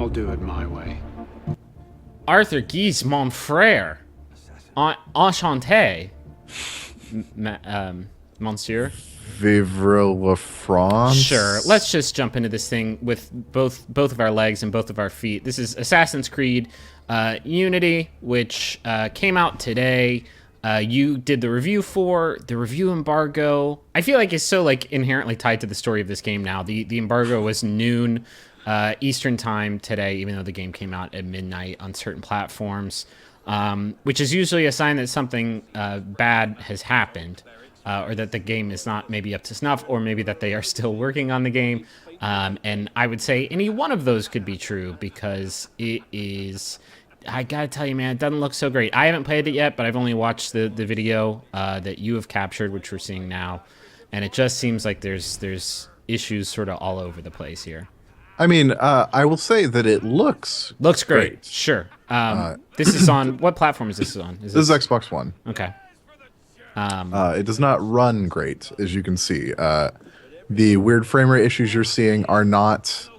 I'll do it my way. Arthur Guise, mon frère. Enchanté. Monsieur. Vivre la France. Sure, let's just jump into this thing with both of our legs and both of our feet. This is Assassin's Creed Unity, which came out today. You did the review for the review embargo. I feel like it's so like inherently tied to the story of this game now. The embargo was noon Eastern time today, even though the game came out at midnight on certain platforms, which is usually a sign that something bad has happened. Or that the game is not maybe up to snuff, or maybe that they are still working on the game. And I would say any one of those could be true, because it is, I gotta tell you, man, it doesn't look so great. I haven't played it yet, but I've only watched the video that you have captured, which we're seeing now. And it just seems like there's issues sort of all over the place here. I mean, I will say that it looks great. Sure. This is on, what platform is this on? This is Xbox One. Okay. It does not run great, as you can see. The weird frame rate issues you're seeing are not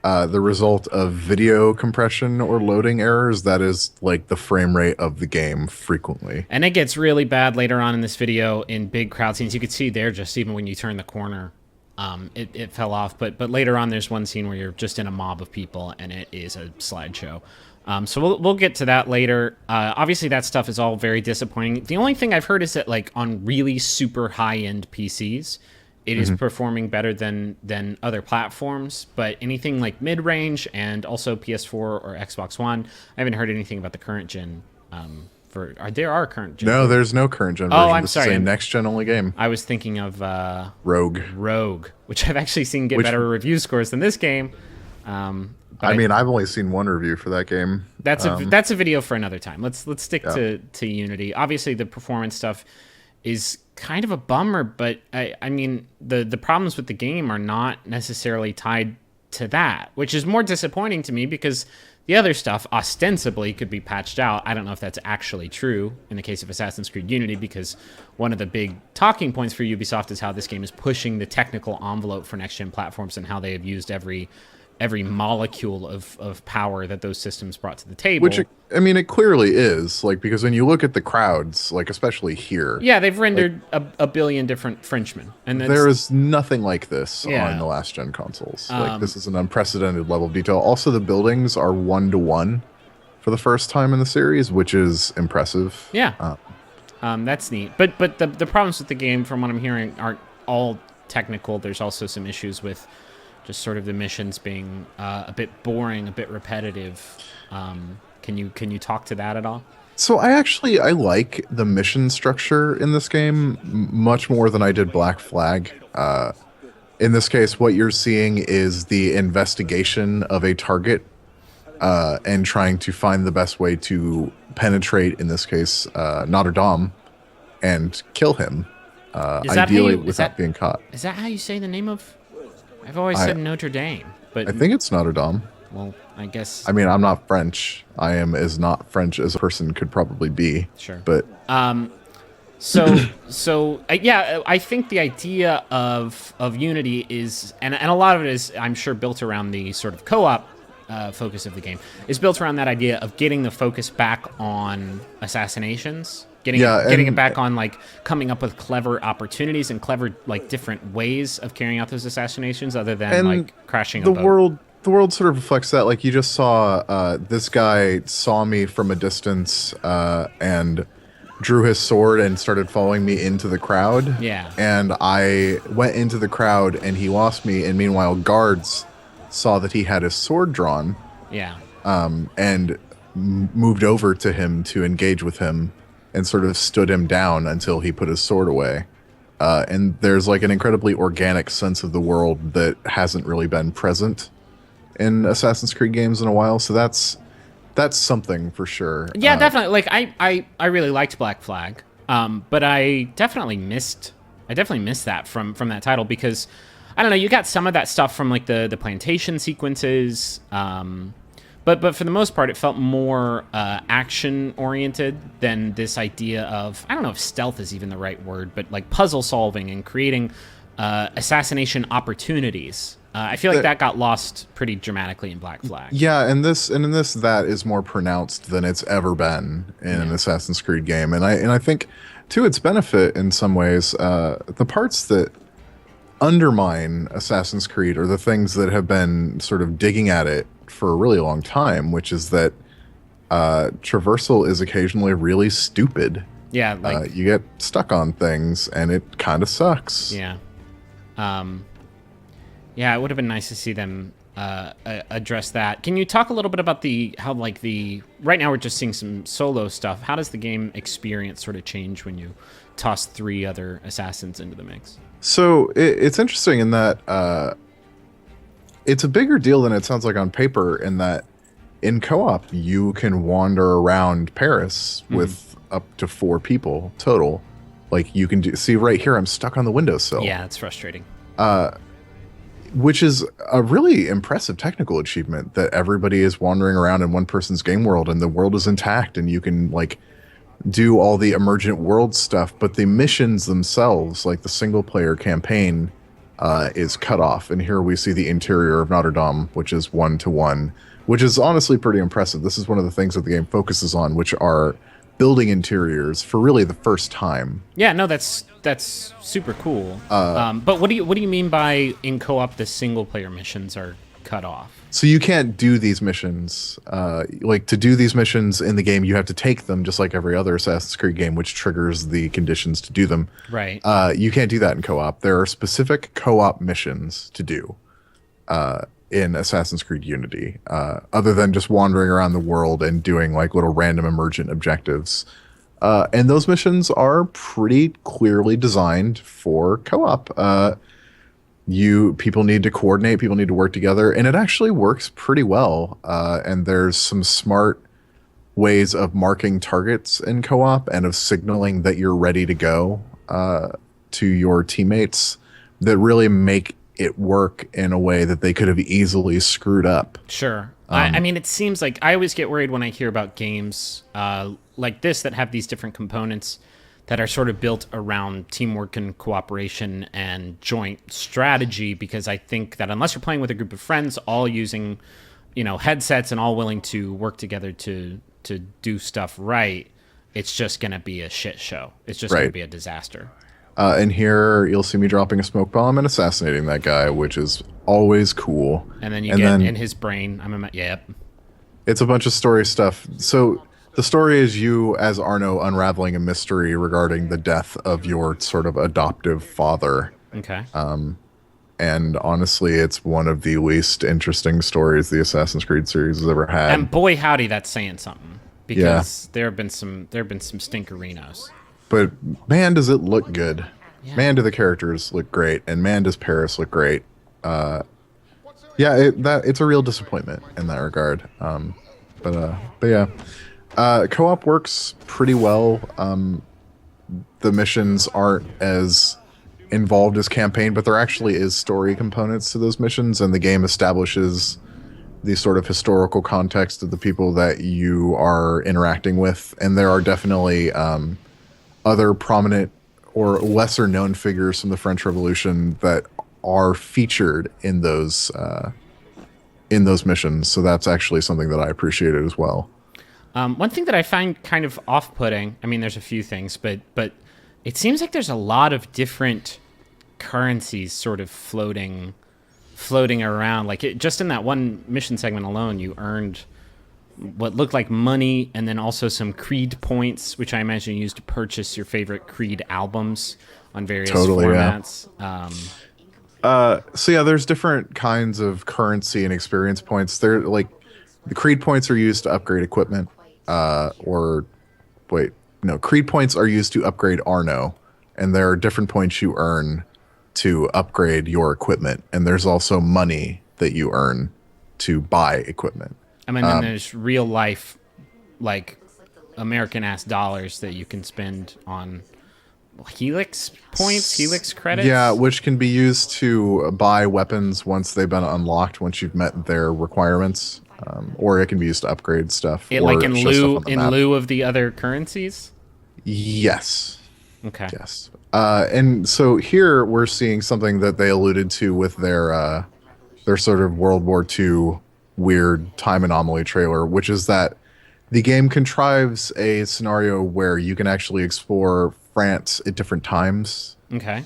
the result of video compression or loading errors. That is like the frame rate of the game frequently. And it gets really bad later on in this video in big crowd scenes. You could see there, just even when you turn the corner, it fell off. But later on, there's one scene where you're just in a mob of people, and it is a slideshow. So we'll get to that later. Obviously, that stuff is all very disappointing. The only thing I've heard is that, like, on really super high-end PCs, it is performing better than other platforms. But anything like mid-range and also PS4 or Xbox One, I haven't heard anything about the current gen. There are current gen. No, there's no current gen version. Oh, I'm this sorry. is a next-gen only game. I was thinking of Rogue, which I've actually seen get better review scores than this game. I mean, I've only seen one review for that game. That's a video for another time. Let's stick to Unity. Obviously, the performance stuff is kind of a bummer, but I mean, the problems with the game are not necessarily tied to that, which is more disappointing to me, because the other stuff ostensibly could be patched out. I don't know if that's actually true in the case of Assassin's Creed Unity, because one of the big talking points for Ubisoft is how this game is pushing the technical envelope for next-gen platforms, and how they have used every molecule of power that those systems brought to the table. Which, I mean, it clearly is, like, because when you look at the crowds, like, especially here. Yeah, they've rendered a billion different Frenchmen. And there is nothing like this on the last-gen consoles. Like, this is an unprecedented level of detail. Also, the buildings are 1-to-1 for the first time in the series, which is impressive. Yeah, that's neat. But the problems with the game, from what I'm hearing, aren't all technical. There's also some issues with just sort of the missions being a bit boring, a bit repetitive. Can you talk to that at all? So I like the mission structure in this game much more than I did Black Flag. In this case, what you're seeing is the investigation of a target and trying to find the best way to penetrate, in this case, Notre Dame, and kill him, ideally without being caught. Is that how you say the name of... I've always said Notre Dame, but... I think it's Notre Dame. Well, I guess... I mean, I'm not French. I am as not French as a person could probably be. Sure. But... Yeah, I think the idea of Unity is... And a lot of it is, I'm sure, built around the sort of co-op focus of the game. Is built around that idea of getting the focus back on assassinations. Getting it back on, like, coming up with clever opportunities and clever, like, different ways of carrying out those assassinations, other than like crashing a boat. The world sort of reflects that. Like, you just saw this guy saw me from a distance and drew his sword and started following me into the crowd. Yeah. And I went into the crowd and he lost me. And meanwhile, guards saw that he had his sword drawn. Yeah. And moved over to him to engage with him, and sort of stood him down until he put his sword away. And there's like an incredibly organic sense of the world that hasn't really been present in Assassin's Creed games in a while. So that's something for sure. Yeah, definitely. Like I really liked Black Flag, but I definitely missed that from that title, because I don't know, you got some of that stuff from like the plantation sequences. But for the most part, it felt more action-oriented than this idea of, I don't know if stealth is even the right word, but like puzzle solving and creating assassination opportunities I feel like that got lost pretty dramatically in Black Flag. Yeah, and in this that is more pronounced than it's ever been in an Assassin's Creed game, and I think to its benefit in some ways, the parts that undermine Assassin's Creed are the things that have been sort of digging at it for a really long time, which is that traversal is occasionally really stupid. Yeah, like you get stuck on things, and it kind of sucks. Yeah. Yeah, it would have been nice to see them address that. Can you talk a little bit about right now we're just seeing some solo stuff. How does the game experience sort of change when you toss 3 other assassins into the mix? So it's interesting in that it's a bigger deal than it sounds like on paper, in that in co-op you can wander around Paris with up to 4 people total. Like you can see right here, I'm stuck on the windowsill. Yeah, it's frustrating. Which is a really impressive technical achievement, that everybody is wandering around in one person's game world and the world is intact and you can like do all the emergent world stuff, but the missions themselves, like the single player campaign, is cut off. And here we see the interior of Notre Dame, which is 1-to-1, which is honestly pretty impressive. This is one of the things that the game focuses on, which are building interiors for really the first time. Yeah, no, that's super cool. But what do you mean by in co-op the single player missions are cut off? So you can't do these missions. Like to do these missions in the game, you have to take them just like every other Assassin's Creed game, which triggers the conditions to do them. Right. You can't do that in co-op. There are specific co-op missions to do in Assassin's Creed Unity, other than just wandering around the world and doing like little random emergent objectives. And those missions are pretty clearly designed for co-op. People need to coordinate, people need to work together, and it actually works pretty well. And there's some smart ways of marking targets in co-op and of signaling that you're ready to go to your teammates that really make it work in a way that they could have easily screwed up. Sure. I mean, it seems like I always get worried when I hear about games like this that have these different components that are sort of built around teamwork and cooperation and joint strategy, because I think that unless you're playing with a group of friends all using, headsets and all willing to work together to do stuff right, it's just going to be a shit show. It's just going to be a disaster. And here you'll see me dropping a smoke bomb and assassinating that guy, which is always cool. And then you get in his brain. Yep. It's a bunch of story stuff. So the story is you as Arno unraveling a mystery regarding the death of your sort of adoptive father. Okay. And honestly, it's one of the least interesting stories the Assassin's Creed series has ever had. And boy, howdy, that's saying something, because there have been some stinkerinos. But man, does it look good. Yeah. Man, do the characters look great, and man, does Paris look great. It's a real disappointment in that regard. But yeah, co-op works pretty well. The missions aren't as involved as campaign, but there actually is story components to those missions, and the game establishes the sort of historical context of the people that you are interacting with, and there are definitely other prominent or lesser known figures from the French Revolution that are featured in those missions. So that's actually something that I appreciated as well. One thing that I find kind of off-putting, I mean, there's a few things, but it seems like there's a lot of different currencies sort of floating around. Like just in that one mission segment alone, you earned what looked like money, and then also some Creed points, which I imagine you used to purchase your favorite Creed albums on various formats. Yeah. So yeah, there's different kinds of currency and experience points. They're like the Creed points are used to upgrade equipment. Creed points are used to upgrade Arno, and there are different points you earn to upgrade your equipment, and there's also money that you earn to buy equipment. I mean, then there's real life, like American-ass dollars that you can spend on Helix points, Helix credits. Yeah, which can be used to buy weapons once they've been unlocked, once you've met their requirements, or it can be used to upgrade stuff. In lieu of the other currencies. Yes. Okay. Yes. And so here we're seeing something that they alluded to with their their sort of World War II weird time anomaly trailer, which is that the game contrives a scenario where you can actually explore France at different times. Okay.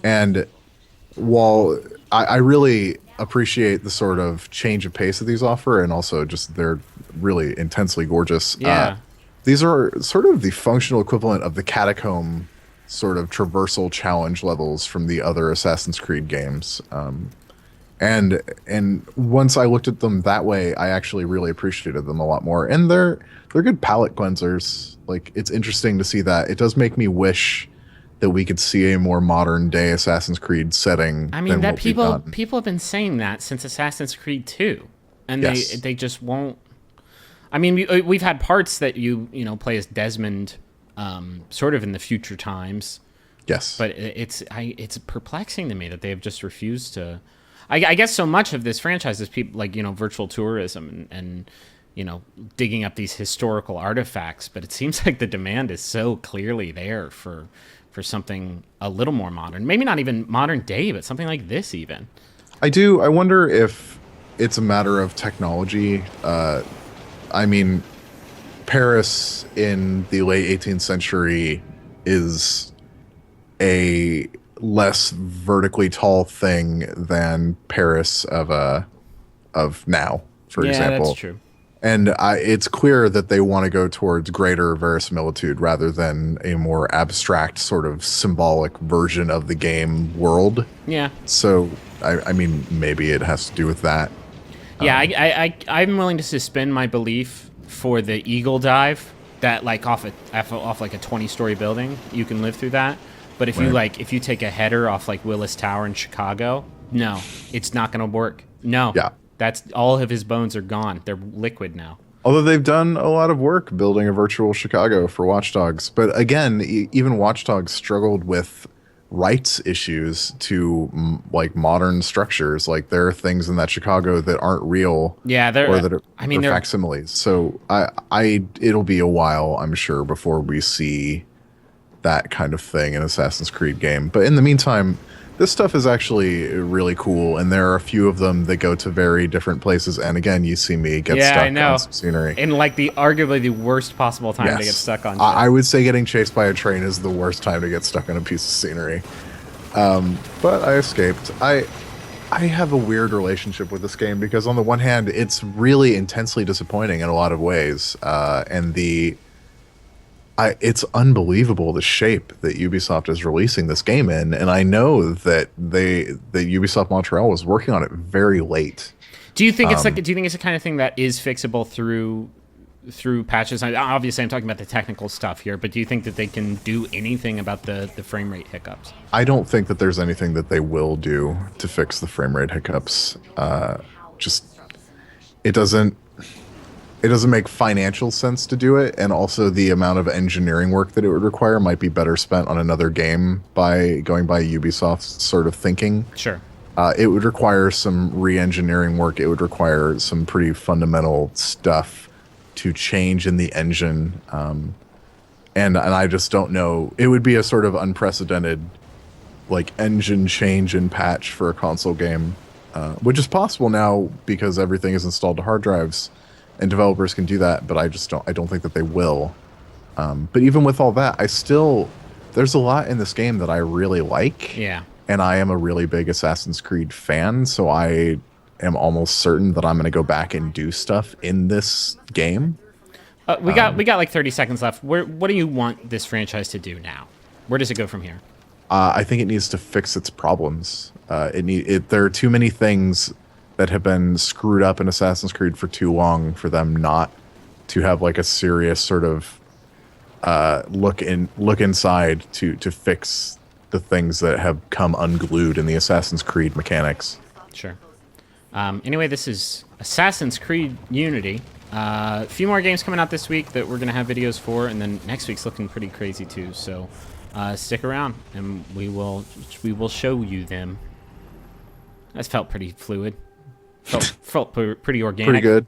And while I really appreciate the sort of change of pace that these offer, and also just they're really intensely gorgeous. Yeah. These are sort of the functional equivalent of the catacomb sort of traversal challenge levels from the other Assassin's Creed games. And once I looked at them that way, I actually really appreciated them a lot more. And they're good palate cleansers. Like, it's interesting to see that. It does make me wish that we could see a more modern day Assassin's Creed setting. I mean, than that what we've gotten. people have been saying that since Assassin's Creed 2, and Yes. they just won't. I mean, we've had parts that you play as Desmond, sort of in the future times, Yes. but it's perplexing to me that they have just refused to. I guess so much of this franchise is people like virtual tourism and digging up these historical artifacts, but it seems like the demand is so clearly there for something a little more modern. Maybe not even modern day, but something like this even. I wonder if it's a matter of technology. I mean, Paris in the late 18th century is a less vertically tall thing than Paris of now, for example. Yeah, that's true. And it's clear that they want to go towards greater verisimilitude rather than a more abstract sort of symbolic version of the game world. Yeah. So, I mean, maybe it has to do with that. Yeah, I'm willing to suspend my belief for the eagle dive that like off like a 20-story building, you can live through that. But if you take a header off like Willis Tower in Chicago, no, it's not going to work. No. Yeah. That's all of his bones are gone. They're liquid now. Although they've done a lot of work building a virtual Chicago for Watch Dogs. But again, even Watch Dogs struggled with rights issues to like modern structures. Like there are things in that Chicago that aren't real. Yeah, they're facsimiles. So it'll be a while, I'm sure, before we see that kind of thing in Assassin's Creed game. But in the meantime, this stuff is actually really cool, and there are a few of them that go to very different places. And again, you see me get stuck on some scenery. In like arguably the worst possible time to get stuck on. I would say getting chased by a train is the worst time to get stuck on a piece of scenery. But I escaped. I have a weird relationship with this game because on the one hand, it's really intensely disappointing in a lot of ways, and it's unbelievable the shape that Ubisoft is releasing this game in, and I know that Ubisoft Montreal was working on it very late. Do you think it's the kind of thing that is fixable through patches? Obviously, I'm talking about the technical stuff here, but do you think that they can do anything about the frame rate hiccups? I don't think that there's anything that they will do to fix the frame rate hiccups. It doesn't make financial sense to do it, and also the amount of engineering work that it would require might be better spent on another game by going by Ubisoft's sort of thinking. Sure. It would require some re-engineering work. It would require some pretty fundamental stuff to change in the engine. And I just don't know. It would be a sort of unprecedented like engine change and patch for a console game, which is possible now because everything is installed to hard drives. And developers can do that, but I don't think that they will. But even with all that, there's a lot in this game that I really like. Yeah. And I am a really big Assassin's Creed fan, so I am almost certain that I'm going to go back and do stuff in this game. We got like 30 seconds left. What do you want this franchise to do now? Where does it go from here? I think it needs to fix its problems. There are too many things that have been screwed up in Assassin's Creed for too long for them not to have like a serious sort of look inside to fix the things that have come unglued in the Assassin's Creed mechanics. Sure. Anyway, this is Assassin's Creed Unity. A few more games coming out this week that we're going to have videos for, and then next week's looking pretty crazy too. So stick around, and we will show you them. That felt pretty fluid. Felt pretty organic. Pretty good.